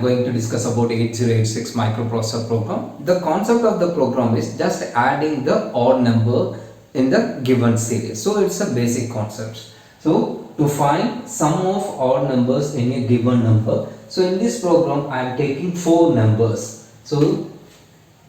Going to discuss about 8086 microprocessor program. The concept of the program is just adding the odd number in the given series. So it's a basic concept. So to find sum of odd numbers in a given number. So in this program I am taking 4 numbers. So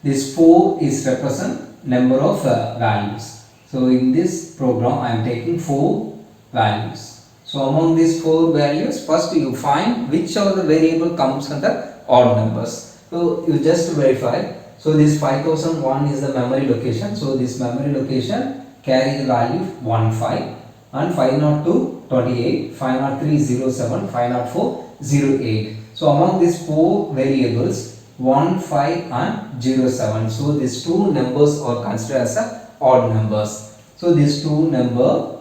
this 4 is represent number of values. So in this program I am taking 4 values. So among these 4 values, first you find which of the variable comes under odd numbers. So you just verify. So this 5001 is the memory location. So this memory location carry the value 15 and 502 28, 503 07, 504 08. So among these 4 variables 1, 5 and 07. So these 2 numbers are considered as odd numbers. So these 2 number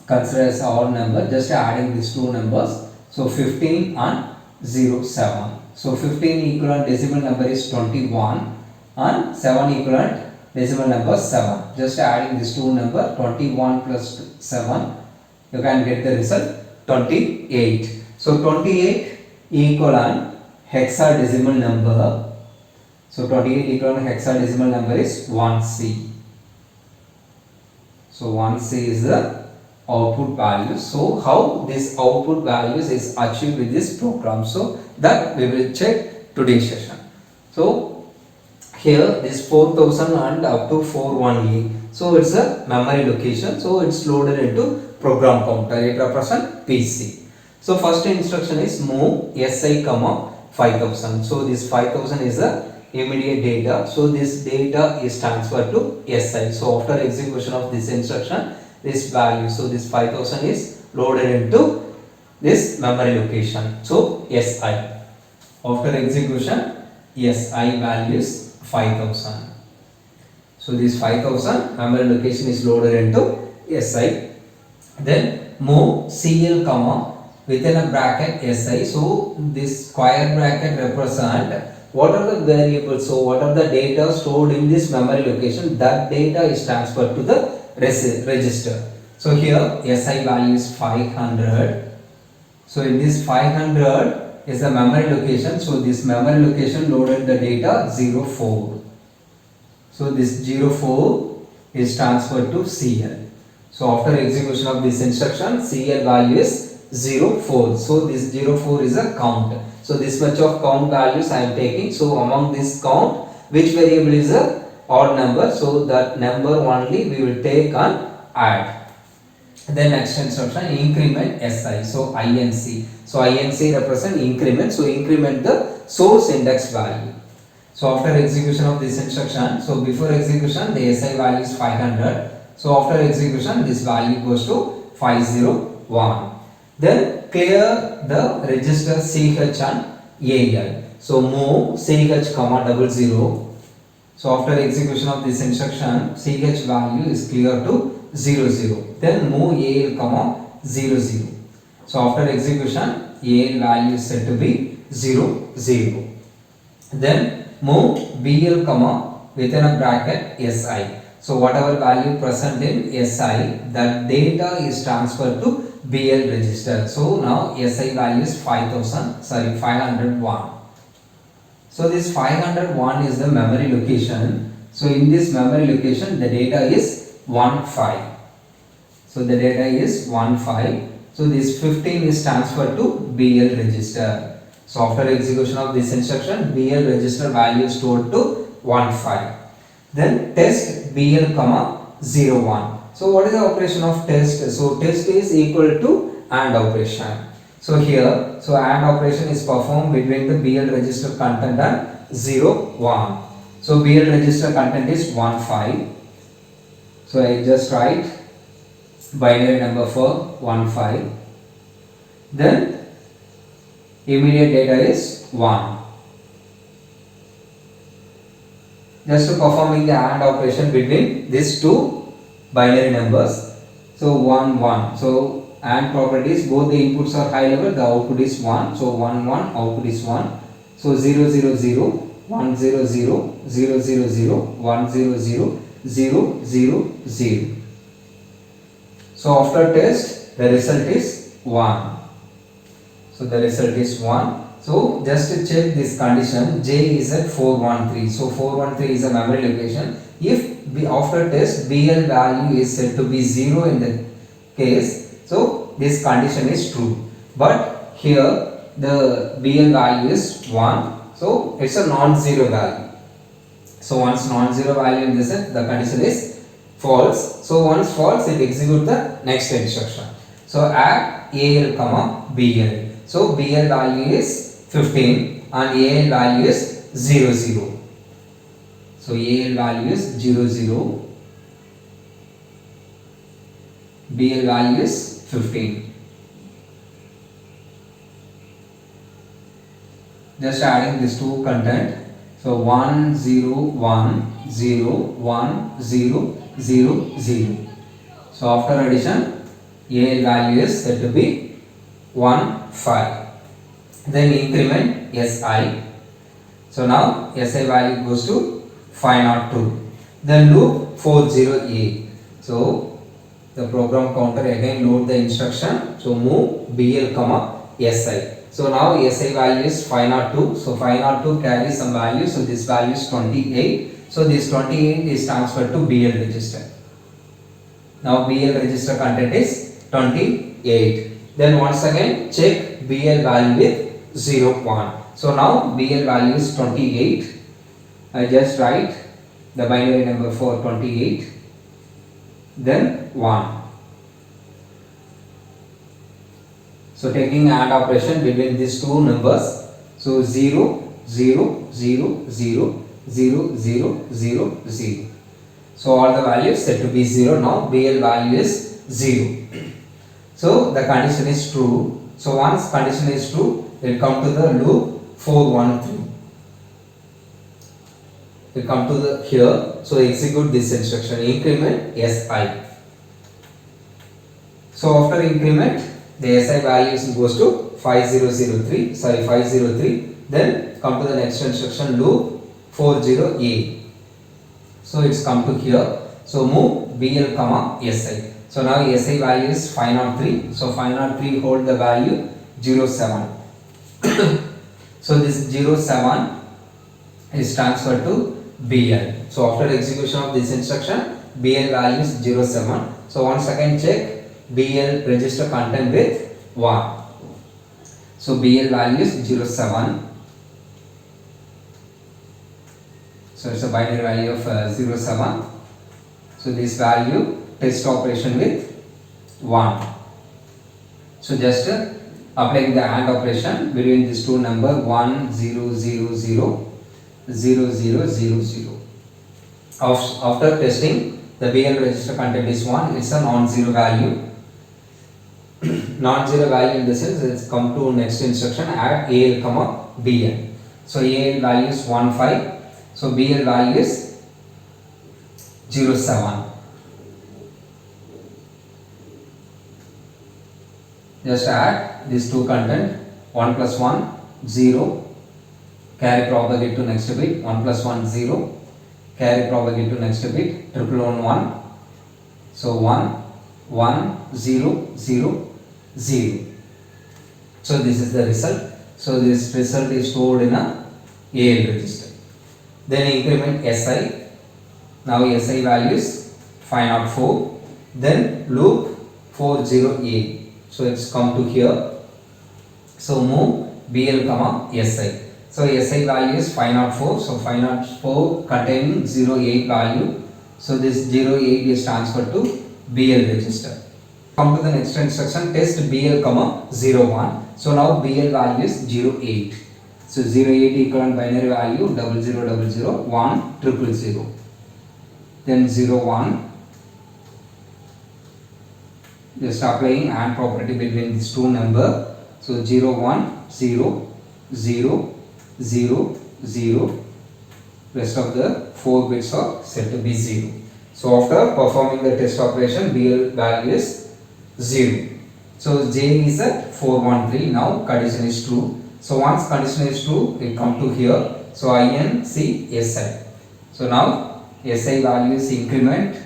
consider as odd number, just adding these 2 numbers. So 15 and 07. So 15 equivalent decimal number is 21 and 7 equivalent decimal number 7. Just adding these 2 number, 21 plus 7, you can get the result 28. So 28 equivalent hexadecimal number. So 28 equivalent hexadecimal number is 1C. So 1C is the output value. So how this output values is achieved with this program, so that we will check today's session. So here this 4000 and up to 418, so it's a memory location, so it's loaded into program counter. It represents PC. So first instruction is move si comma 5000. So this 5000 is the immediate data, so this data is transferred to si. So after execution of this instruction, this value, so this 5000 is loaded into this memory location. So si, after execution si value is 5000. So this 5000 memory location is loaded into si. Then move cl comma within a bracket si. So this square bracket represent what are the variables, so what are the data stored in this memory location, that data is transferred to the register. So here si value is 500. So in this 500 is the memory location. So this memory location loaded the data 04. So this 04 is transferred to CL. So after execution of this instruction, CL value is 04. So this 04 is a count. So this much of count values I am taking. So among this count, which variable is a odd number, so that number only we will take and add. Then next instruction, increment si. So inc. So inc represent increment. So increment the source index value. So after execution of this instruction, so before execution the si value is 500. So after execution this value goes to 501. Then clear the register ch and al. So move ch comma 00. So after execution of this instruction, ch value is clear to 00. Then move al comma 00. So after execution, al value is set to be 00. Then move bl comma within a bracket si. So whatever value present in si, that data is transferred to BL register. So now si value is 501. So this 501 is the memory location. So in this memory location the data is 15. So the data is 15. So this 15 is transferred to BL register. So after execution of this instruction, BL register value is stored to 15. Then test BL comma 01. So what is the operation of test? So test is equal to AND operation. So here, so AND operation is performed between the BL register content and 01. So BL register content is 15. So I just write binary number for 15. Then immediate data is 1. Just to performing the AND operation between these two binary numbers. So 1 1. So AND properties, both the inputs are high level, the output is 1. So 1 1, output is 1. So 0 0 0, 1 0 0, 0 0 0, 1 0 0, 0 0 0. So after test the result is 1. So the result is 1. So just to check this condition, J is at 413. So 413 is a memory location. If after test BL value is said to be 0 in the case, so this condition is true. But here the BL value is 1, so it's a non-zero value. So once non-zero value in this sense, the condition is false. So once false, it executes the next instruction. So add AL comma BL. So BL value is 15 and AL value is 0 0. So AL value is 0 0. BL value is 15. Just adding these two content. So 1 0 1 0 1 0 0 0. So after addition, AL value is said to be 1 5. Then increment SI. So now SI value goes to 502. Then loop 40A. So the program counter again load the instruction. So move BL comma SI. So now SI value is 502. So 502 carries some value. So this value is 28. So this 28 is transferred to BL register. Now BL register content is 28. Then once again check BL value with 0 1. So now BL value is 28. I just write the binary number for 28. Then 1. So taking AND operation between these two numbers. So 0 0 0 0 0 0 0 0. So all the values set to be 0. Now BL value is 0. So the condition is true. So once condition is true, it come to the loop 413. It come to the here. So execute this instruction, increment SI. So after increment, the SI value goes to 5003. Sorry, 503. Then come to the next instruction, loop 40A. So it's come to here. So move BL comma SI. So now SI value is 503. So 503 hold the value 07. So this 07 is transferred to BL. So after execution of this instruction, BL value is 07. So once again check BL register content with 1. So BL value is 07. So it's a binary value of 07. So this value test operation with 1. So just applying the AND operation between these two number 1 0 0 0 0 0 0 0. After testing, the BL register content is 1. It's a non-zero value. Non-zero value in the sense it's come to next instruction, add AL comma BL. So AL value is 1 5. So BL value is 07. Just add these two content, 1 plus 1 0, carry propagate to next bit, 1 plus 1 0, carry propagate to next bit, triple 1 1. So 1 1 0 0 0. So this is the result. So this result is stored in a AL register. Then increment SI. Now SI value is 504. Then loop 40A. So it's come to here. So move BL comma SI. So SI value is 504. So 504 containing 08 value. So this 08 is transferred to BL register. Come to the next instruction, test BL comma 01. So now BL value is 08. So 08 equivalent binary value 0000 1 000. Then 01. Just applying AND property between these two number. So 01 0 0 0 0. Rest of the 4 bits are set to be 0. So after performing the test operation, BL value is 0. So J is at 413. Now condition is true. So once condition is true, it come to here. So INC SI. So now SI value is increment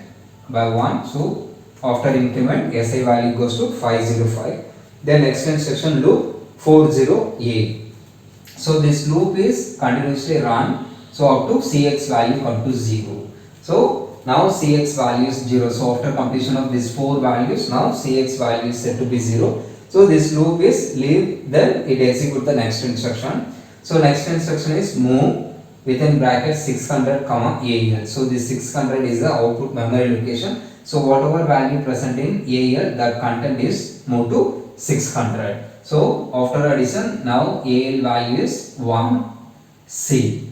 by 1. So after increment, SI value goes to 505. Then next instruction, loop 40A. So this loop is continuously run, so up to Cx value come to 0. So now Cx value is 0. So after completion of these 4 values, now Cx value is set to be 0. So this loop is leave, then it execute the next instruction. So next instruction is move within bracket 600 comma AL. So this 600 is the output memory location. So whatever value present in AL, that content is moved to 600. So after addition, now AL value is 1C.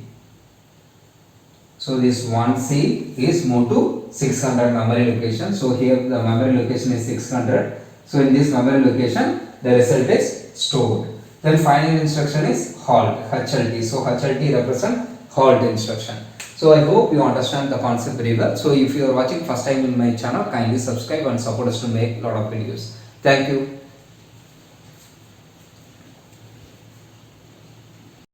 So this 1C is moved to 600 memory location. So here the memory location is 600. So in this memory location, the result is stored. Then final instruction is halt, HLT. So HLT represent halt instruction. So I hope you understand the concept very well. So if you are watching first time in my channel, kindly subscribe and support us to make lot of videos. Thank you.